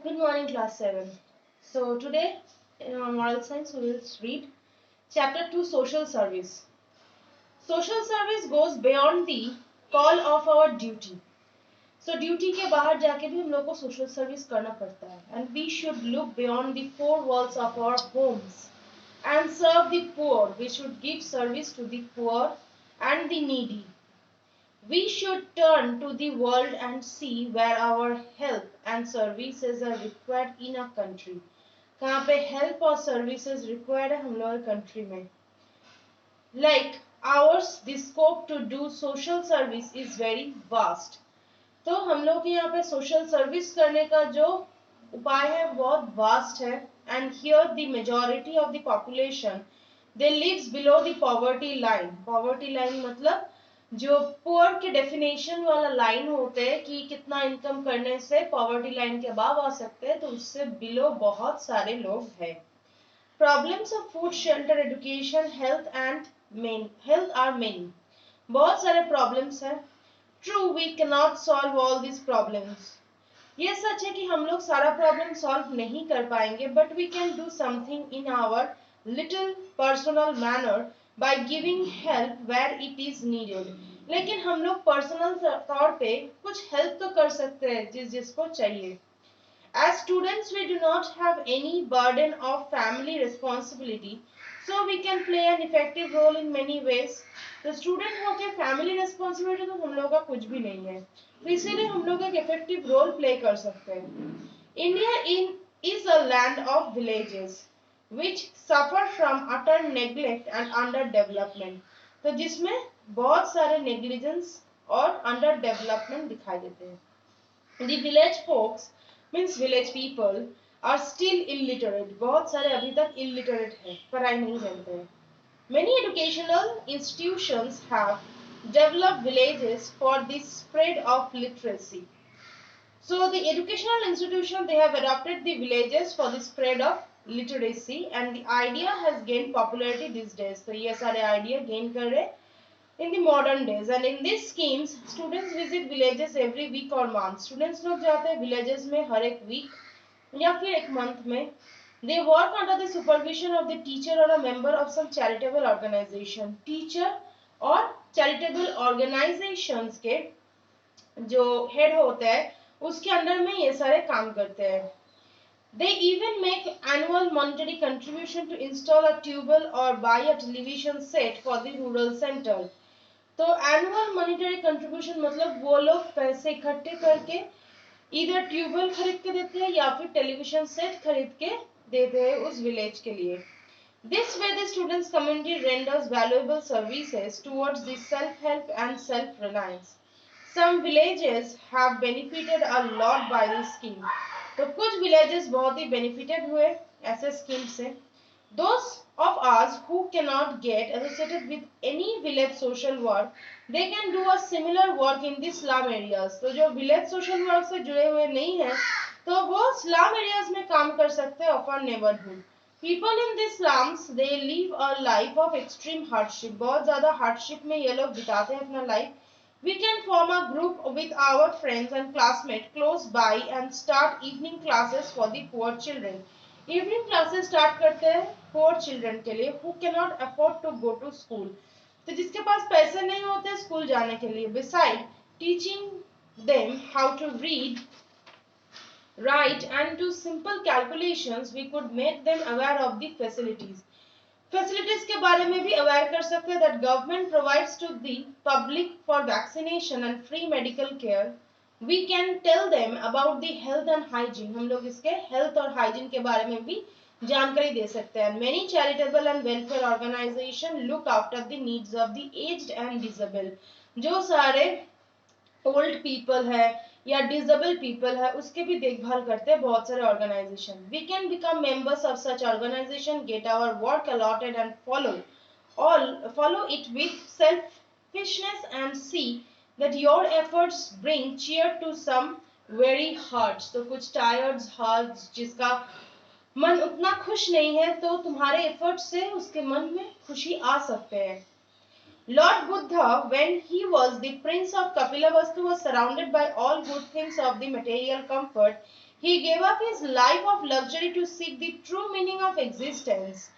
Good morning, class 7. So, today in our moral science, we will read chapter 2 Social Service. Social service goes beyond the call of our duty. So, duty के बाहर जाके भी हम लोग को social service करना पड़ता है. And we should look beyond the four walls of our homes and serve the poor. We should give service to the poor and the needy. We should turn to the world and see where our help and services are required in a country. कहाँ पे help और services required है हम लोग country में. Like ours, the scope to do social service is very vast. तो हम लोग के यहाँ पे social service करने का जो उपाय है बहुत vast है. And here the majority of the population they lives below the poverty line. Poverty line मतलब जो पुअर के डेफिनेशन वाला लाइन होते हैं कि कितना इनकम करने से पॉवर्टी लाइन के अबाव आ सकते हैं, तो उससे बिलो बहुत सारे लोग हैं. Problems of food, shelter, education, health are many. बहुत सारे प्रॉब्लम्स हैं. True, we can not solve all this problems. ये सच है कि हम लोग सारा प्रॉब्लम सॉल्व नहीं कर पाएंगे, but we can do something in our little personal manner by giving help where it is needed. लेकिन हम लोग पर्सनल तौर पे कुछ हेल्प तो कर सकते हैं जिसको चाहिए. As students we do not have any burden of family responsibility, so we can play an effective role in many ways. तो स्टूडेंट होके फैमिली रिस्पॉन्सिबिलिटी तो हम लोग का कुछ भी नहीं है, तो इसीलिए हम लोग एक इफेक्टिव रोल प्ले कर सकते हैं. India is a land of villages which suffer from utter neglect and underdevelopment. तो जिसमें बहुत सारे negligence और underdevelopment दिखाई देते हैं. The village folks means village people are still illiterate. बहुत सारे अभी तक illiterate हैं, पढ़ाई नहीं जानते हैं. Many educational institutions have developed villages for the spread of literacy. So the educational institution they have adopted the villages for the spread of literacy and the idea has gained popularity these days. So ये सारे idea gain कर रहे in the modern days and in these schemes students visit villages every week or month. Students लोग जाते हैं villages में हर एक week या फिर एक month में. They work under the supervision of the teacher or a member of some charitable organization. Teacher और charitable organizations के जो head होते हैं उसके अंडर में ये सारे काम करते हैं. They even make annual monetary contribution to install a tubewell or buy a television set for the rural center. तो annual monetary contribution मतलब वो लोग पैसे इकट्ठे करके इधर ट्यूबवेल खरीद के देते हैं या फिर टेलीविजन सेट खरीद के देते हैं उस विलेज के लिए. This way the students community renders valuable services towards the self-help and self-reliance. Some villages have benefited a lot by this scheme. तो कुछ villages बहुत ही benefited हुए ऐसे scheme से. Those of us who cannot get associated with any village social work, they can do a similar work in the slum areas. तो जो village social work से जुड़े हुए नहीं हैं, तो वो slum areas में काम कर सकते हैं of our neighborhood. People in these slums, they live a life of extreme hardship. बहुत ज़्यादा hardship में ये लोग बिताते हैं अपना life. We can form a group with our friends and classmates close by and start evening classes for the poor children. Evening classes start करते हैं poor children के लिए who cannot afford to go to school. तो जिसके पास पैसे नहीं होते school जाने के लिए. Beside teaching them how to read, write and do simple calculations, we could make them aware of the facilities. Facilities के बारे में भी अवेयर कर सकते हैं that government provides to the public for vaccination and free medical care. We can tell them about the health and hygiene. हम लोग इसके हेल्थ और हाइजीन के बारे में भी जानकारी दे सकते हैं. Many charitable and welfare organization look after the needs of the aged and disable. जो सारे ओल्ड पीपल है या डिसेबल पीपल है उसके भी देखभाल करते हैं बहुत सारे organization. We can become members of such organization, get our work allotted and follow it with selfishness and see that your efforts bring cheer to some weary hearts. तो कुछ tired hearts जिसका मन उतना खुश नहीं है तो तुम्हारे एफर्ट से उसके मन में खुशी आ सकते हैं. Lord Buddha, when he was the prince of Kapilavastu, was surrounded by all good things of the material comfort. He gave up his life of luxury to seek the true meaning of existence.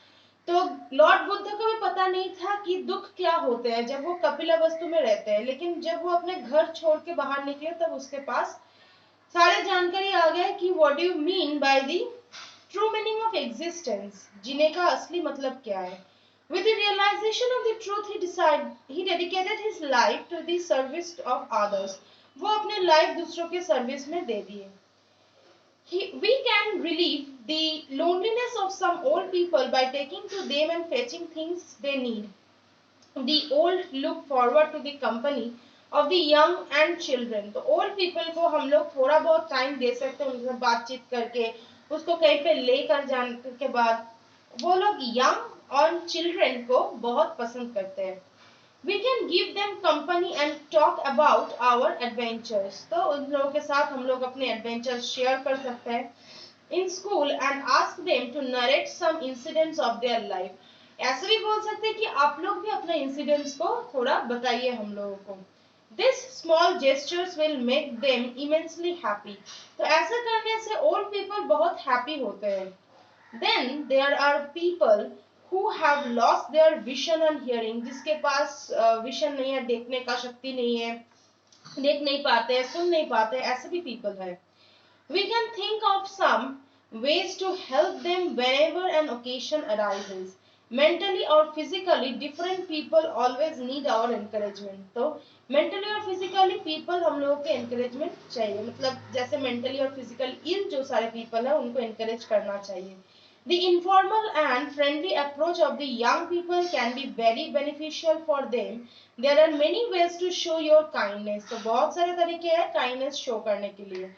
तो Lord Buddha को भी पता नहीं था कि दुख क्या होते हैं जब वो कपिलावस्तु में रहते हैं, लेकिन जब वो अपने घर छोड़ के बाहर निकले तब उसके पास सारे जानकारी आ गए कि what do you mean by the true meaning of existence, जीने का असली मतलब क्या है. With the realization of the truth, he dedicated his life to the service of others. वो अपने लाइफ दूसरों के सर्विस में दे दिए. We can relieve the loneliness of some old people by taking to them and fetching things they need. The old look forward to the company of the young and children. तो old people को हम लोग थोड़ा बहुत time दे सकते हैं, उनसे बातचीत करके उसको कहीं पे लेकर जाने के बाद वो लोग यंग और चिल्ड्रन को बहुत पसंद करते हैं. We can give them company and talk about our adventures. तो उन लोगों के साथ हम लोग अपने adventures share कर सकते हैं in school and ask them to narrate some incidents of their life. ऐसे भी बोल सकते हैं कि आप लोग भी अपने incidents को थोड़ा बताइए हम लोगों को. This small gestures will make them immensely happy. तो ऐसा करने से old people बहुत happy होते हैं. Then there are people who have lost their vision and hearing. जिसके पास विजन नहीं है, देखने का शक्ति नहीं है, देख नहीं पाते, सुन नहीं पाते, ऐसे भी people है. We can think of some ways to help them whenever an occasion arises. Mentally or physically, different people always need our encouragement. तो mentally और physically people हम लोगों के encouragement चाहिए. मतलब जैसे mentally और physically ill जो सारे people है उनको encourage करना चाहिए. The informal and friendly approach of the young people can be very beneficial for them. There are many ways to show your kindness. तो बहुत सारे तरीके हैं kindness show करने के लिए.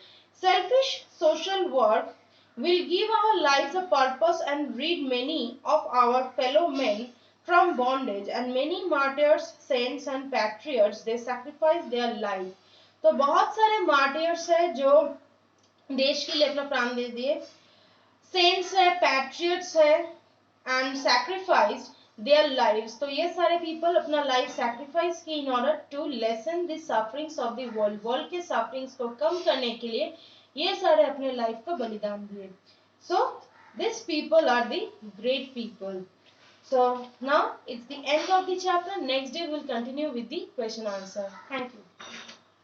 Selfish social work will give our lives a purpose and rid many of our fellow men from bondage. And many martyrs, saints and patriots, they sacrifice their life. तो बहुत सारे martyrs हैं जो देश के लिए अपना प्राण दे दिए. सेंट्स है, पैट्रियट्स है एंड सैक्रिफाइस देयर लाइव्स. तो ये सारे पीपल अपना लाइफ सैक्रिफाइस की in order to lessen the sufferings of the world. World के सफरिंग्स को कम करने के लिए ये सारे अपने लाइफ का बलिदान दिए. So this people are the great people. So now it's the end of the chapter. Next day we'll continue with the question answer. Thank you.